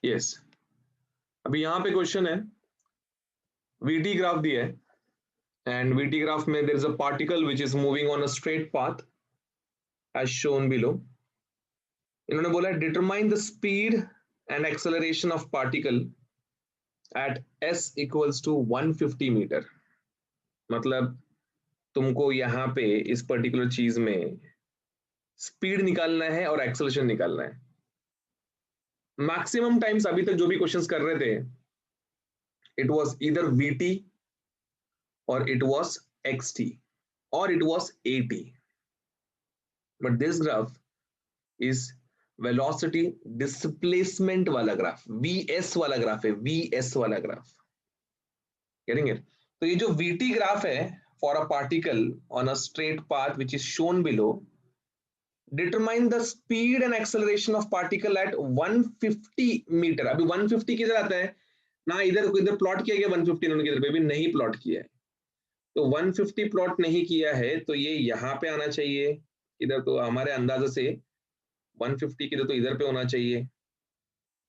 Yes, अभी यहाँ पे क्वेश्चन है, वीटी ग्राफ दिया है and VT graph में there is a particle which is moving on a straight path as shown below. इन्होंने बोला है determine the speed and acceleration of particle at s equals to 150 metre. मतलब तुमको यहाँ पे इस पर्टिकुलर चीज में स्पीड निकालना है और एक्सेलरेशन निकालना है। मैक्सिमम टाइम्स अभी तक जो भी क्वेश्चंस कर रहे थे it was either VT or it was xt or it was AT, but this graph is velocity displacement वाला ग्राफ, VS वाला ग्राफ है, VS वाला ग्राफ। Getting it? तो ये जो VT ग्राफ है for a particle on a straight path which is shown below, determine the speed and acceleration of particle at 150 metre. अभी 150 किधर आता है ना, इधर प्लॉट किया गया 150, इन्होंने किधर पे भी नहीं प्लॉट किया है, तो 150 प्लॉट नहीं किया है तो ये यहाँ पे आना चाहिए इधर, तो हमारे अंदाजे से 150 किधर तो इधर पे होना चाहिए,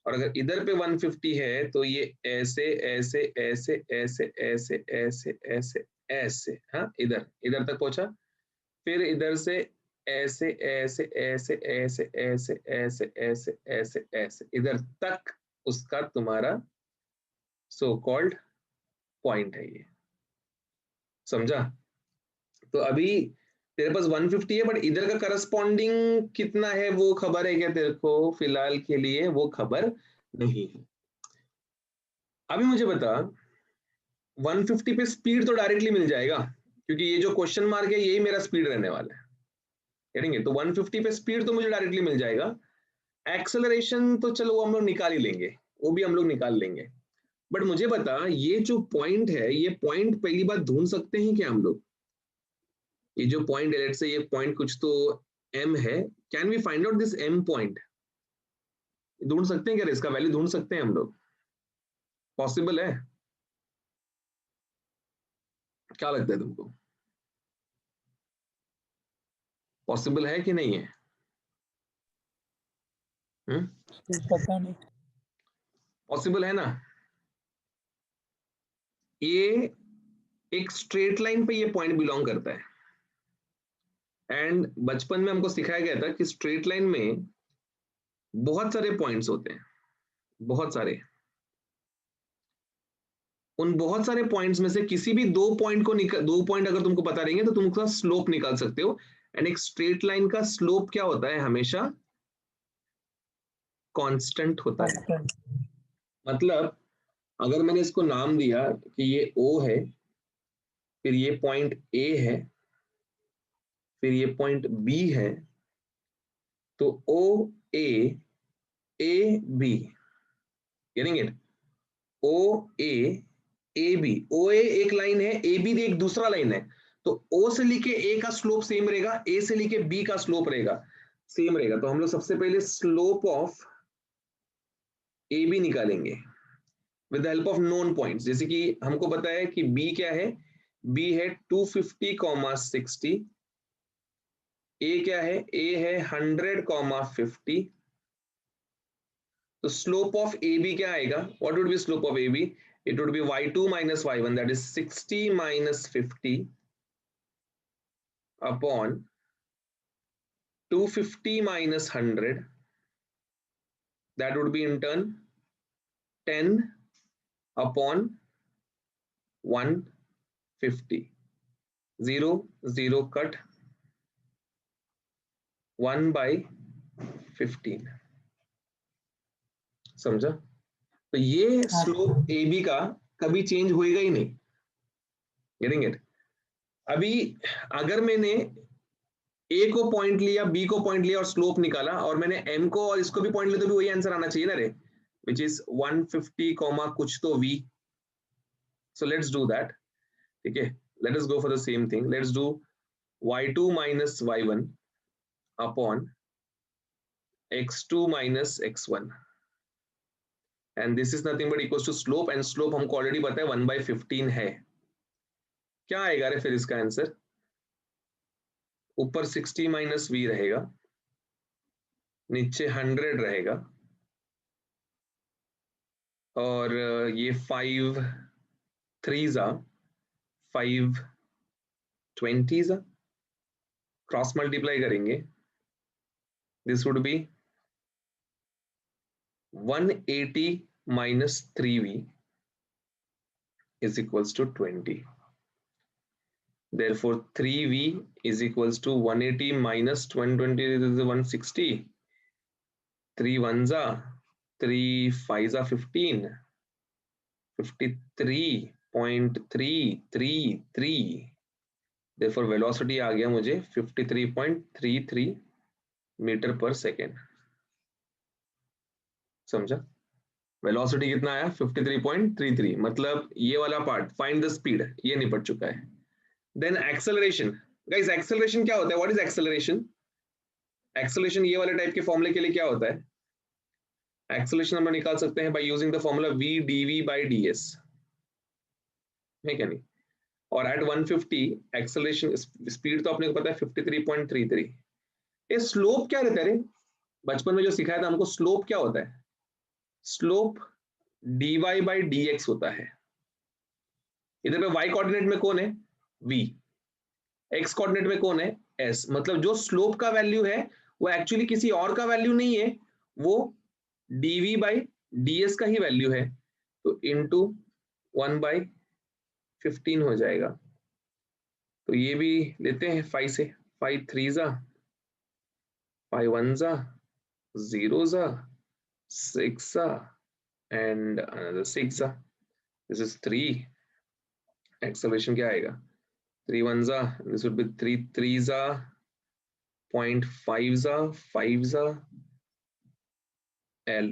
और अगर इधर पे 150 है तो ये ऐसे ऐसे ऐसे ऐसे ऐसे ऐसे ऐसे ऐसे, हाँ इधर इधर तक पहुंचा, फिर इधर से ऐसे ऐसे ऐसे ऐसे ऐसे ऐसे ऐसे ऐसे ऐसे इधर तक उसका तुम्हारा सो कॉल्ड पॉइंट है ये। समझा? तो अभी तेरे पास 150 है बट इधर का करस्पॉन्डिंग कितना है वो खबर है क्या तेरे को? फिलहाल के लिए वो खबर नहीं है। अभी मुझे बता 150 पे स्पीड तो डायरेक्टली मिल जाएगा क्योंकि ये जो क्वेश्चन मार्क है यही मेरा स्पीड रहने वाला है, करेंगे तो 150 पे स्पीड तो मुझे डायरेक्टली मिल जाएगा। एक्सेलरेशन तो चलो वो हम लोग निकाल ही लेंगे, वो भी हम लोग निकाल लेंगे, बट मुझे बता ये जो पॉइंट है ये पॉइंट पहली बात ढूंढ सकते हैं क्या हम लोग? ये जो पॉइंट है लेट्स से ये पॉइंट कुछ तो m है, can we find out this m point? ढूंढ सकते हैं क्या? इसका वैल्यू ढूंढ सकते हैं हम लोग? पॉसिबल है? क्या लगता है तुमको, पॉसिबल है कि नहीं है? पता नहीं, पॉसिबल है ना? ये एक स्ट्रेट लाइन पे ये पॉइंट बिलोंग करता है, एंड बचपन में हमको सिखाया गया था कि स्ट्रेट लाइन में बहुत सारे पॉइंट्स होते हैं, बहुत सारे। उन बहुत सारे पॉइंट्स में से किसी भी दो पॉइंट को दो पॉइंट अगर तुमको पता रहेंगे तो तुम उसका स्लोप निकाल सकते हो, एंड एक स्ट्रेट लाइन का स्लोप क्या होता है? हमेशा कांस्टेंट होता है। मतलब अगर मैंने इसको नाम दिया कि ये O है, फिर ये पॉइंट A है, फिर ये पॉइंट B है, तो OA AB, getting it? OA AB, OA एक लाइन है, AB एक दूसरा लाइन है, तो O से लेके A का स्लोप सेम रहेगा, A से लेके B का स्लोप रहेगा सेम रहेगा। तो हम लोग सबसे पहले स्लोप ऑफ AB निकालेंगे with the help of known points. जैसे कि हमको पता है कि B क्या है, B है 250, 60, A क्या है, A है 100, 50, तो स्लोप ऑफ AB क्या आएगा? What would be slope of AB? It would be y2 minus y1, that is 60 minus 50 upon 250 minus 100, that would be in turn 10 upon 150, 0 0 cut, 1 by 15। समझा? तो ये स्लोप AB का कभी change होएगा ही नहीं, getting it? अभी अगर मैंने A को पॉइंट लिया, B को पॉइंट लिया और स्लोप निकाला, और मैंने M को और इसको भी पॉइंट लिया, तो भी वही आंसर आना चाहिए ना रे, which is 150 कुछ तो V। So let's do that, ठीक है? Let us go for the same thing. Let's do y2 minus y1 upon x2 minus x1, and this is nothing but equals to slope, and slope हमको already पता है 1/15 है। क्या आएगा रे फिर इसका आंसर? ऊपर 60 माइनस V रहेगा, नीचे 100 रहेगा, और ये 5 3s 5 20s क्रॉस मल्टीप्लाई करेंगे, this would be 180 minus 3v is equals to 20. Therefore 3v is equals to 180 minus 120 is 160. 3 ones are 3 5s are 15. 53.333. Therefore velocity आ गया मुझे 53.33 मीटर पर सेकेंड। समझा? वेलोसिटी कितना आया 53.33, मतलब ये वाला पार्ट फाइंड द स्पीड ये निपट चुका है। देन एक्सेलरेशन, गाइस एक्सेलरेशन क्या होता है? What is acceleration? एक्सेलरेशन ये वाले टाइप के फॉर्मूले के लिए क्या होता है? एक्सेलरेशन हम लोग निकाल सकते हैं by using the formula v dv by ds, है क्या नहीं? और एट 150 एक्सेलरेशन स्पीड तो अपने को पता है 53.33। ये स्लोप क्या रहता है रे? बचपन में जो सिखाया था हमको, स्लोप क्या होता है? स्लोप dy by dx होता है। इधर पे y कोऑर्डिनेट में कौन है? v। x कोऑर्डिनेट में कौन है? s। मतलब जो स्लोप का वैल्यू है वो एक्चुअली किसी और का वैल्यू नहीं है, वो dv by ds का ही वैल्यू है। तो इनटू 1/15 हो जाएगा। तो ये भी लेते हैं 5 से, 5 3s 5 1s 0s 6 and another 6 this is 3। acceleration क्या आएगा? 3 1s this would be 3 3s 0.5s 5s L।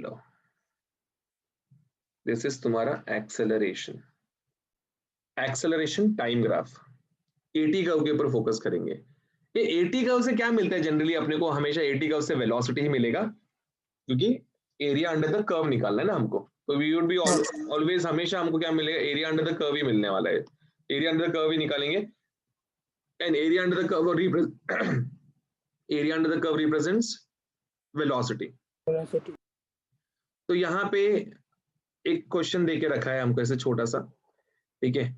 this is तुम्हारा acceleration। acceleration time graph 80 curve के ऊपर फोकस करेंगे। ये 80 कर्व से क्या मिलता है? जनरली अपने को हमेशा 80 कर्व से वेलोसिटी ही मिलेगा, क्योंकि एरिया अंडर द कर्व निकालना है ना हमको। तो वी वुड बी ऑलवेज, हमेशा हमको क्या मिलेगा? एरिया अंडर द कर्व ही मिलने वाला है। एरिया अंडर द कर्व ही निकालेंगे। And area under the curve area under the curve represents velocity. तो यहाँ पे एक क्वेश्चन देके रखा है हमको ऐसे छोटा सा, ठीक है?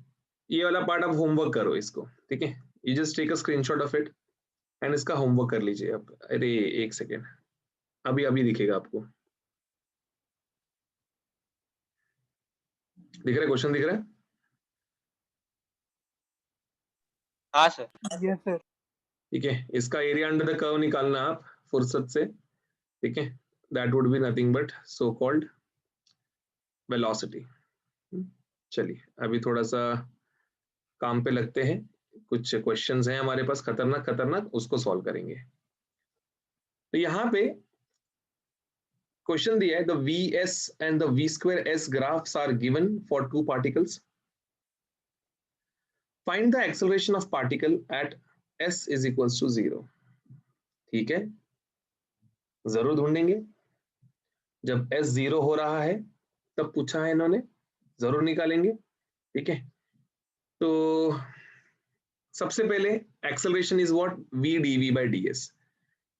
ये वाला पार्ट आप होमवर्क करो इसको, ठीक है? You just take a screenshot of it and इसका होमवर्क कर लीजिए आप। अरे एक सेकेंड, अभी अभी दिखेगा आपको। दिख रहा है क्वेश्चन? दिख रहा है? हाँ सर। Yes sir. ठीक है, इसका एरिया अंडर द कर्व निकालना आप फुर्सत से, ठीक है? That would be nothing but so called velocity. चलिए अभी थोड़ा सा काम पे लगते हैं। कुछ क्वेश्चंस हैं हमारे पास खतरनाक खतरनाक, उसको सॉल्व करेंगे। तो यहाँ पे क्वेश्चन दिया है, the vs and the v square s graphs are given for two particles. Find the acceleration of particle at s is equals to 0। ठीक है, जरूर ढूंढेंगे। जब s 0 हो रहा है तब पूछा है इन्होंने, जरूर निकालेंगे। ठीक है, तो सबसे पहले acceleration is what? v dv by ds।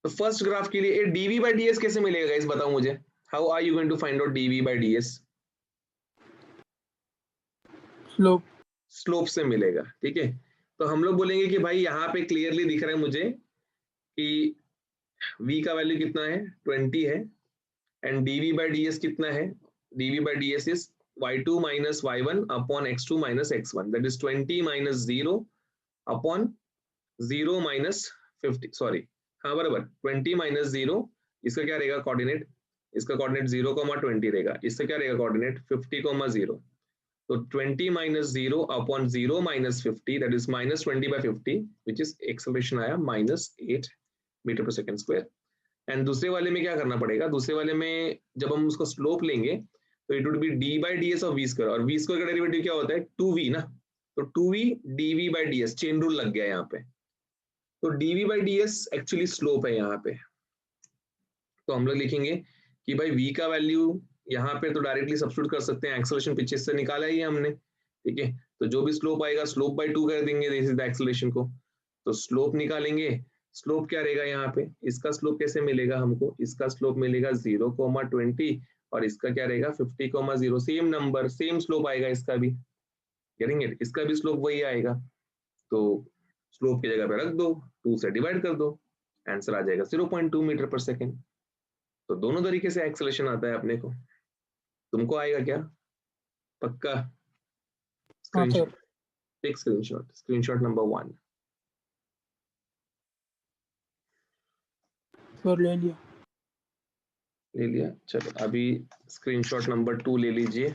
तो फर्स्ट ग्राफ के लिए dv by ds कैसे मिलेगा गाइस? बताओ मुझे। How are you going to find out dv by ds? Slope. Slope से मिलेगा। ठीक है, तो हम लोग बोलेंगे कि भाई यहाँ पे क्लियरली दिख रहा है मुझे कि v का वैल्यू कितना है? 20 है। एंड dv by ds कितना है? dv by ds is y2 minus y1 upon x2 minus x1, that is 20 minus 0 upon 0 minus 50, sorry हाँ बराबर, 20 minus 0, इसका क्या रहेगा कोऑर्डिनेट? इसका कोऑर्डिनेट 0,20 रहेगा। इसका क्या रहेगा कोऑर्डिनेट? 50,0। तो 20 minus 0 upon 0 minus 50, that is minus 20 by 50, which is acceleration आया -8 metre per second square. And दूसरे वाले में क्या करना पड़ेगा? दूसरे वाले में जब हम उसको स्लोप लेंगे तो it would be d by ds of v square, और v स्क्वायर का डेरिवेटिव क्या होता है? 2v ना। तो 2v dv by ds, chain rule लग गया यहाँ पे। तो dv by ds actually slope है यहाँ पे। तो हम लोग लिखेंगे कि भाई v का वैल्यू यहाँ पे तो डायरेक्टली सब्स्टिट्यूट कर सकते हैं, एक्सेलरेशन पीछे से निकाला ही है हमने। ठीक है, तो जो भी स्लोप आएगा स्लोप बाय 2 कर देंगे दिस इज द एक्सेलरेशन को। तो स्लोप निकालेंगे, स्लोप क्या रहेगा यहाँ पे? इसका स्लोप कैसे मिलेगा हमको? इसका स्लोप मिलेगा 0,20 और इसका क्या रहेगा 50,0, सेम नंबर सेम स्लोप आएगा इसका भी, गेटिंग इट, इसका भी स्लोप वही आएगा, तो स्लोप की जगह पे रख दो, 2 से डिवाइड कर दो, आंसर आ जाएगा 0.2 मीटर पर सेकेंड। तो दोनों तरीके से एक्सेलरेशन आता है अपने को। तुमको आएगा क्या पक्का? हाँ screenshot, sir. Take screenshot, screenshot number 1 sir ले लिया। ले लिया, चलो अभी स्क्रीनशॉट नंबर 2 ले लीजिए।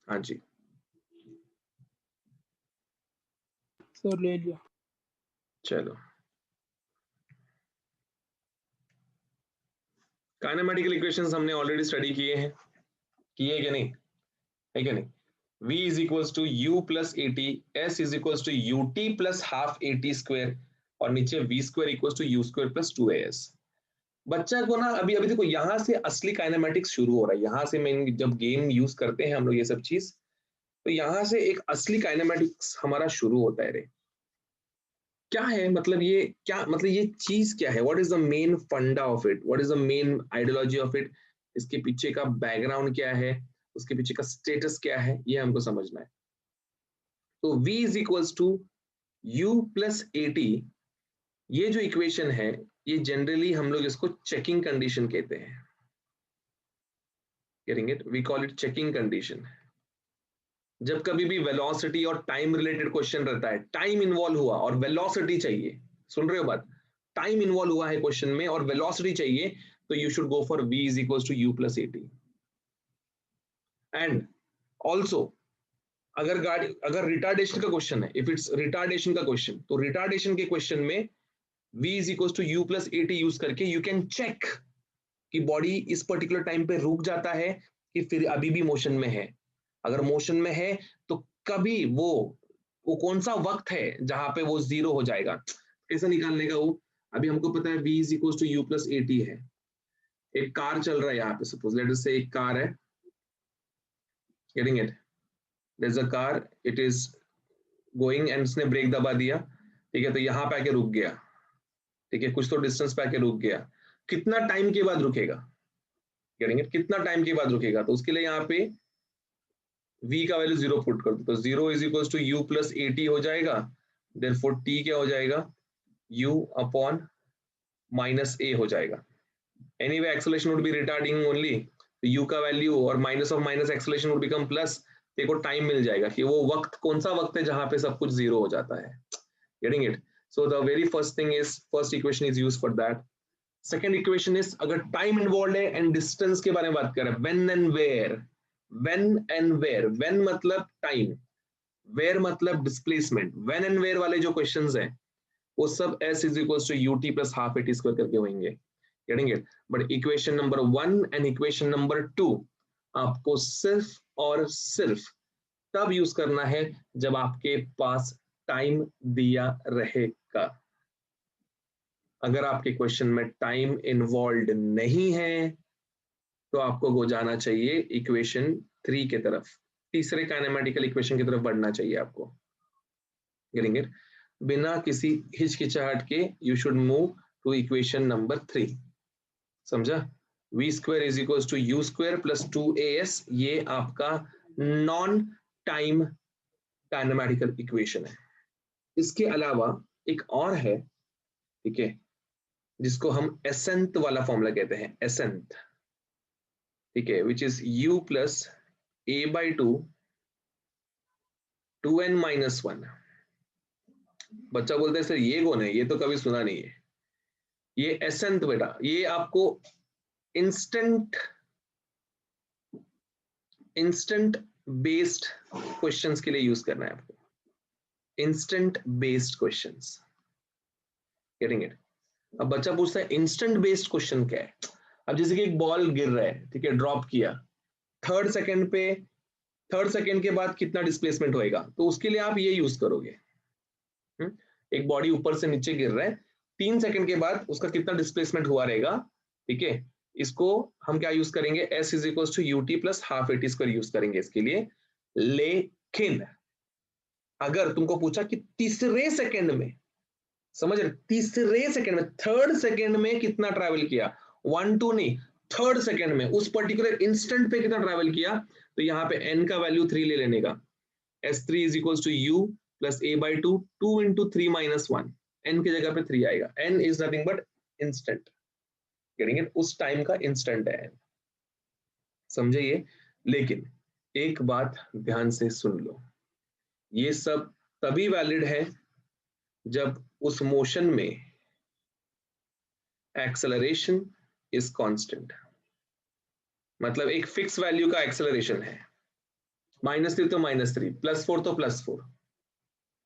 हाँ जी सर ले लिया। चलो, काइनेमेटिकल इक्वेशंस हमने ऑलरेडी स्टडी किए हैं, किए कि नहीं, है क्या नहीं? v is equals to u plus a t, s is equals to u t plus half a t square, और नीचे v square equals to u square plus 2as। बच्चा को ना अभी अभी देखो यहाँ से असली काइनेमेटिक्स शुरू हो रहा है, यहाँ से मेन जब गेम यूज करते हैं हम लोग ये सब चीज, तो यहाँ से एक असली काइनेमेटिक्स हमारा शुरू होता है रे। क्या है मतलब ये, क्या मतलब ये चीज क्या है, व्हाट इज द मेन फंडा of it, what is the main ideology of it, इसके पीछे का बैकग्राउंड क्या है, उसके पीछे का स्टेटस क्या है, ये हमको समझना है। तो v is equals to u plus a t, ये जो इक्वेशन है ये जनरली हम लोग इसको चेकिंग कंडीशन कहते हैं, getting it, we call it checking condition. जब कभी भी वेलोसिटी और टाइम रिलेटेड क्वेश्चन रहता है, टाइम इन्वॉल्व हुआ और वेलोसिटी चाहिए, सुन रहे हो बात, टाइम इन्वॉल्व हुआ है क्वेश्चन में और वेलोसिटी चाहिए, तो you should go for v is equals to u plus a t. And also अगर रिटार्डेशन का क्वेश्चन है, इफ इट्स रिटार्डेशन का क्वेश्चन, तो रिटार्डेशन के क्वेश्चन में v is equals to u plus a t use करके you can check कि body इस पर्टिकुलर टाइम पे रुक जाता है कि फिर अभी भी मोशन में है। अगर मोशन में है तो कभी वो कौन सा वक्त है जहां पे वो जीरो हो जाएगा, कैसे निकालने का वो, अभी हमको पता है v is equals to u plus a t है। एक कार चल रहा है यहाँ पे, सपोज लेट अस से एक कार है, getting it, there is a car, it is going and उसने ब्रेक दबा दिया, ठीक है, तो यहाँ पे आके रुक गया, ठीक है, कुछ तो डिस्टेंस पे आके रुक गया, कितना टाइम के बाद रुकेगा, गेटिंग इट, कितना टाइम के बाद रुकेगा, तो उसके लिए यहाँ पे v का वैल्यू 0 पुट कर दो, तो 0 is equals to u plus a t हो जाएगा, देयरफॉर t क्या हो जाएगा, u अपॉन माइनस a हो जाएगा। Anyway acceleration would be retarding only, तो u का वैल्यू और minus of minus acceleration would become plus, देखो टाइम मिल जाएगा कि वो वक्त कौन सा वक्त है जहां पे सब कुछ जीरो हो जाता है, getting it. So the very first thing is, first equation is used for that. Second equation is, अगर टाइम इन्वॉल्व है एंड डिस्टेंस के बारे में बात करें, when and where, when and where, when मतलब टाइम, वेयर मतलब डिस्प्लेसमेंट, व्हेन एंड वेयर वाले जो क्वेश्चंस हैं वो सब s is equals to u t plus half a t square करके होंगे, getting it. But equation number 1 and equation number 2 आपको सिर्फ और सिर्फ तब यूज करना है जब आपके पास टाइम दिया रहेगा। अगर आपके क्वेश्चन में टाइम इन्वॉल्व नहीं है तो आपको वो जाना चाहिए इक्वेशन 3 के तरफ, तीसरे काइनेमेटिकल इक्वेशन की तरफ बढ़ना चाहिए आपको, गेटिंग इट, बिना किसी हिचकिचाहट के you should move to equation number 3, समझा। v square is equal to u square plus 2as, ये आपका नॉन टाइम काइनेमेटिकल इक्वेशन है। इसके अलावा एक और है, ठीक है, जिसको हम एसेंट वाला फॉर्मूला कहते हैं, एसेंट, ठीक है, which is u plus a by 2n minus 1। बच्चा बोलता है सर ये कौन है, ये तो कभी सुना नहीं है। ये एसेंट बेटा, ये आपको इंस्टेंट बेस्ड क्वेश्चंस के लिए यूज करना है आपको, instant based questions, getting it. अब बच्चा पूछता है इंस्टेंट बेस्ड क्वेश्चन क्या है। अब जैसे कि एक बॉल गिर रहा है, ठीक है, ड्रॉप किया, थर्ड सेकंड के बाद कितना डिस्प्लेसमेंट होएगा, तो उसके लिए आप ये यूज करोगे, एक बॉडी ऊपर से नीचे गिर रहा है, 3 सेकंड के बाद उसका कितना डिस्प्लेसमेंट हुआ रहेगा, ठीक है, इसको हम क्या यूज करेंगे, s is equal to u t plus half a t square use करेंगे इसके लिए। लेकिन अगर तुमको पूछा कि तीसरे सेकंड में, समझ रहे, तीसरे सेकंड में, थर्ड सेकंड में कितना ट्रैवल किया, 1 2 नहीं, थर्ड सेकंड में उस पर्टिकुलर इंस्टेंट पे कितना ट्रैवल किया, तो यहाँ पे n का वैल्यू 3 ले लेने का। S3 is equal to u plus a by 2, 2 into 3 minus 1, n की जगह पे 3 आएगा। n is nothing but instant, getting it, उस टाइम का इंस्टेंट है n, समझे ये। लेकिन एक बात ध्यान से सुन लो, ये सब तभी वैलिड है जब उस मोशन में एक्सेलरेशन इज कांस्टेंट, मतलब एक फिक्स वैल्यू का एक्सेलरेशन है, -3 तो -3, +4 तो +4,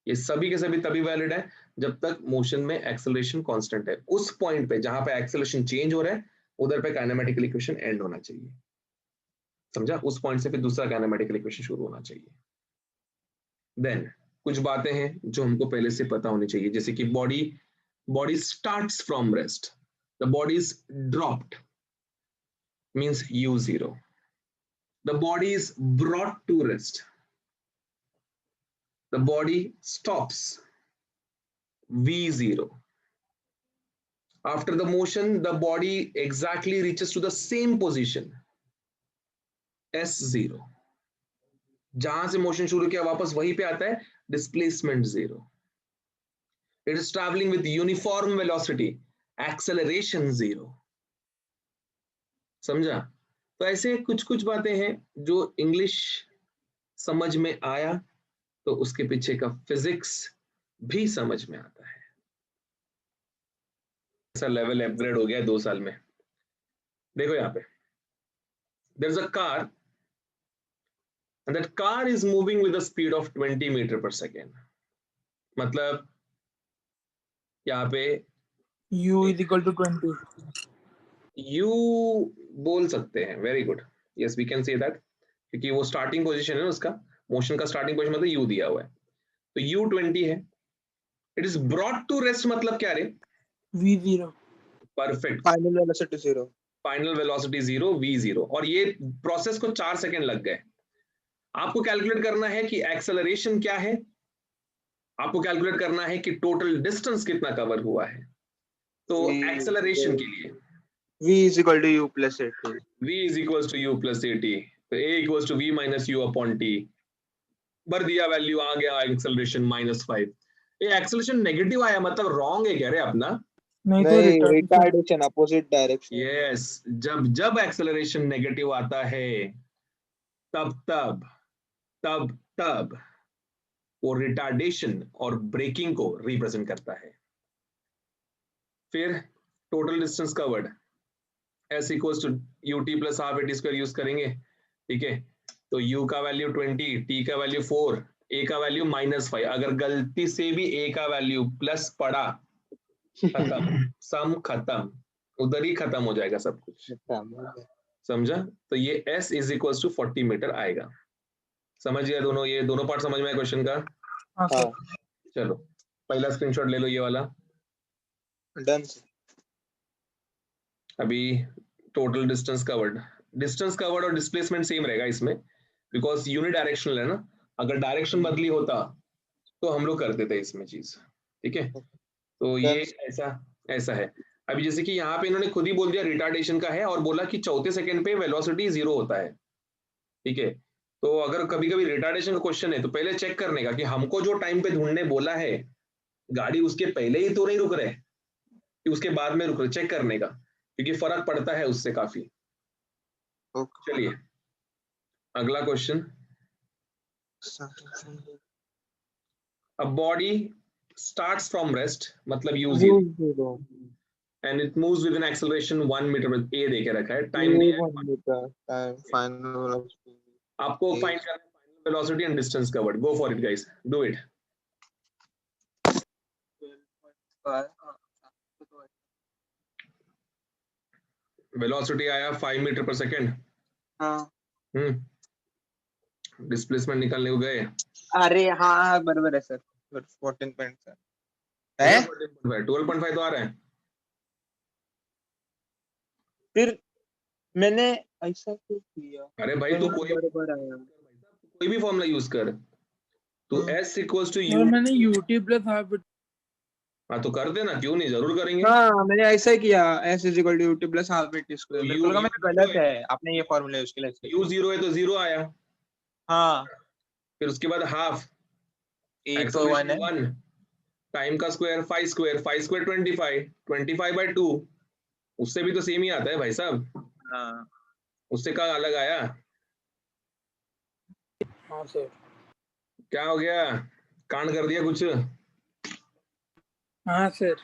ये सभी के सभी तभी वैलिड है जब तक मोशन में एक्सेलरेशन कांस्टेंट है। उस पॉइंट पे जहां पे एक्सेलरेशन चेंज हो रहा है उधर पे काइनेमेटिकल इक्वेशन एंड होना चाहिए, समझा, उस पॉइंट से फिर दूसरा काइनेमेटिकल इक्वेशन शुरू होना चाहिए। देन कुछ बातें हैं जो हमको पहले से पता होनी चाहिए, जैसे कि body starts from rest, the body is dropped means u0, the body is brought to rest, the body stops v0, after the motion the body exactly reaches to the same position s0, जहां से motion शुरू किया वापस वहीं पे आता है displacement 0, it is traveling with uniform velocity, acceleration 0, समझा। तो ऐसे कुछ कुछ बातें हैं जो इंग्लिश समझ में आया तो उसके पीछे का फिजिक्स भी समझ में आता है, ऐसा लेवल अपग्रेड हो गया 2 साल में। देखो यहाँ पे there is a car and that car is moving with the speed of 20 metre per second, मतलब यहाँ पे U is equal to 20. You बोल सकते हैं, very good, yes we can say that, क्योंकि वो स्टार्टिंग पोजीशन है उसका, मोशन का स्टार्टिंग पोजीशन मतलब यू दिया हुआ है, तो यू 20 है। It is brought to rest मतलब क्या रे, V0. Perfect, final velocity 0, final velocity 0 v0, और ये प्रोसेस को 4 सेकंड लग गए। आपको कैलकुलेट करना है कि एक्सेलरेशन क्या है, आपको कैलकुलेट करना है कि टोटल डिस्टेंस कितना कवर हुआ है। तो एक्सेलरेशन के लिए v is equal to u plus 80, v is equals to u plus 80, तो a equals to v minus u upon t, भर दिया वैल्यू, आ गया एक्सेलरेशन -5। ये एक्सेलरेशन नेगेटिव आया मतलब रॉन्ग है क्या रे अपना, नहीं तो नहीं retardation. Retardation opposite direction, yes, जब एक्सेलरेशन नेगेटिव आता है तब तब तब तब वो रिटार्डेशन और ब्रेकिंग को रिप्रेजेंट करता है। फिर total distance covered s equals to ut plus half a t square use करेंगे, ठीक है, तो u का वैल्यू 20, t का वैल्यू 4, a का वैल्यू -5, अगर गलती से भी a का वैल्यू प्लस पड़ा खत्म, सम खत्म, उधर ही खत्म हो जाएगा सब कुछ, समझा। तो ये s is equals to 40 metre आएगा, समझ गया दोनों, ये दोनों पार्ट समझ में आया क्वेश्चन का। हाँ सर. चलो पहला स्क्रीनशॉट ले लो ये वाला, डन। अभी टोटल डिस्टेंस कवर्ड और डिस्प्लेसमेंट सेम रहेगा इसमें, बिकॉज यूनिट डायरेक्शनल है ना, अगर डायरेक्शन बदली होता तो हम लोग करते थे इसमें चीज, ठीक है, तो ये ऐसा है। अभी जैसे कि यहाँ पे इन्होंने खुद ही बोल दिया रिटार्डेशन का है और बोला कि चौथे सेकंड पे वेलोसिटी 0 होता है, ठीक है, तो अगर कभी कभी रिटार्डेशन का क्वेश्चन है तो पहले चेक करने का कि हमको जो टाइम पे ढूंढने बोला है गाड़ी उसके पहले ही तो नहीं रुक रहे कि उसके बाद में रुक रहे, चेक करने का, क्योंकि फर्क पड़ता है उससे काफी। चलिए अगला question, a body starts from rest मतलब u0 and it moves with an acceleration 1 metre में, a देके रखा है, टाइम दिया है, फाइनल आपको फाइंड करना है final velocity and distance covered, go for it guys, do it. Velocity आया 5 मीटर पर सेकंड, हाँ डिस्प्लेसमेंट निकालने को गए, अरे हाँ बराबर है सर, 14.7 है, 12.5 तो आ रहा है, फिर मैंने ऐसा क्यों किया, अरे भाई तू कोई बराबर आया, भी फॉर्मूला यूज कर, तो s equals to sir u। मैंने यूटी प्लस हाफ हाँ तो कर देना, क्यों नहीं, जरूर करेंगे। हाँ मैंने ऐसा ही किया, s is equal to u t plus half t square. मेरे को लगा मेरा गलत है, आपने ये फॉर्मूला यूज किया इसलिए। u 0 है तो 0 आया, हाँ फिर उसके बाद हाफ ये तो 1 है। 1 टाइम का स्क्वायर 5 स्क्वायर, 5 स्क्वायर 25, 25/2, उससे भी तो सेम ही आता है भाई साहब, हाँ उससे कहाँ अलग आया। हाँ सर। क्या हो गया, कांड कर दिया कुछ। हाँ सर।